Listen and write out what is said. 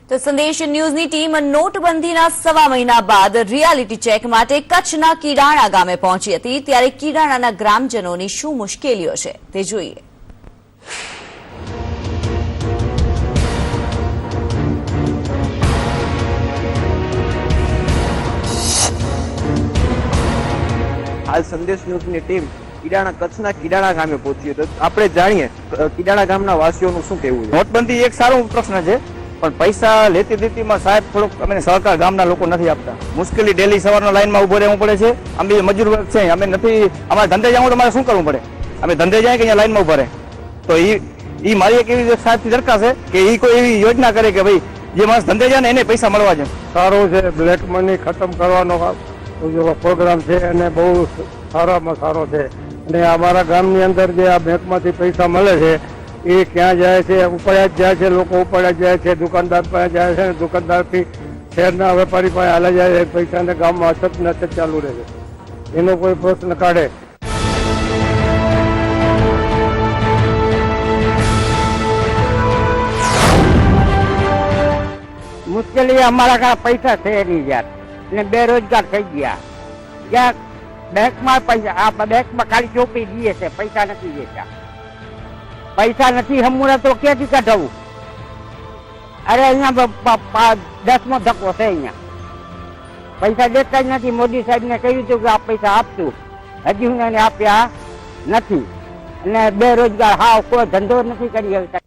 તો સંદેશ ન્યૂઝની ટીમ નોટબંધીના 1.5 મહિના બાદ રિયાલિટી ચેક માટે કચ્છના કીડાણા ગામે પહોંચી હતી, ત્યારે કીડાણાના ગ્રામજનોની શું મુશ્કેલીઓ છે તે જોઈએ. હાલ સંદેશ ન્યૂઝની ટીમ કચ્છના કીડાણા ગામે પહોંચી તો આપણે જાણીએ કીડાણા ગામના વાસીઓનું શું કહેવું છે. નોટબંધી એક સારો પ્રશ્ન છે, પણ પૈસા લેતી દેતીમાં સાહેબ થોડોક અમે સહકાર ગામના લોકો નથી આપતા. મુશ્કેલી ડેલી સવારના લાઈનમાં ઉભો રહેવું પડે છે. અમે મજૂર વર્ગ છે, અમે નથી અમારે ધંધે જવું તો અમારે શું કરવું પડે? અમે ધંધે જાય કે અહીંયા લાઈનમાં ઉભા રહે. તો એ મારી એક એવી સાહેબથી દરખાસ્ત છે કે એ કોઈ એવી યોજના કરે કે ભાઈ જે માણસ ધંધે જાય ને એને પૈસા મળવા છે. સારું છે, બ્લેક મની ખતમ કરવાનો પ્રોગ્રામ છે અને બહુ સારામાં સારો છે. અને અમારા ગામની અંદર જે આ બેંકમાંથી પૈસા મળે છે એ ક્યાં જાય છે? ઉપાડ્યા જ જાય છે, લોકો ઉપાડ્યા જ જાય છે, દુકાનદાર પાસે જાય છે, દુકાનદારથી શહેરના વેપારી પાસે હાલા જાય છે. પૈસાને ગામમાં અછત ને અછત ચાલુ રહે છે, એનો કોઈ પ્રશ્ન કાઢે. મુશ્કેલી અમારા કારણે પૈસા છે નહીં યાર, એટલે બેરોજગાર થઈ ગયા. ક્યાંક બેંકમાં પૈસા, આ બેંકમાં ખાલી ચોપડી દઈએ છે, પૈસા નથી દેતા. પૈસા નથી હમણાં તો ક્યાંથી કઢાવું? અરે અહીંયા 10મો ધક્કો છે. અહીંયા પૈસા દેતા જ નથી. મોદી સાહેબને કહ્યું હતું કે આ પૈસા આપશું, હજી હું એને આપ્યા નથી. અને બેરોજગાર હાવ કોઈ ધંધો નથી કરી શકતા.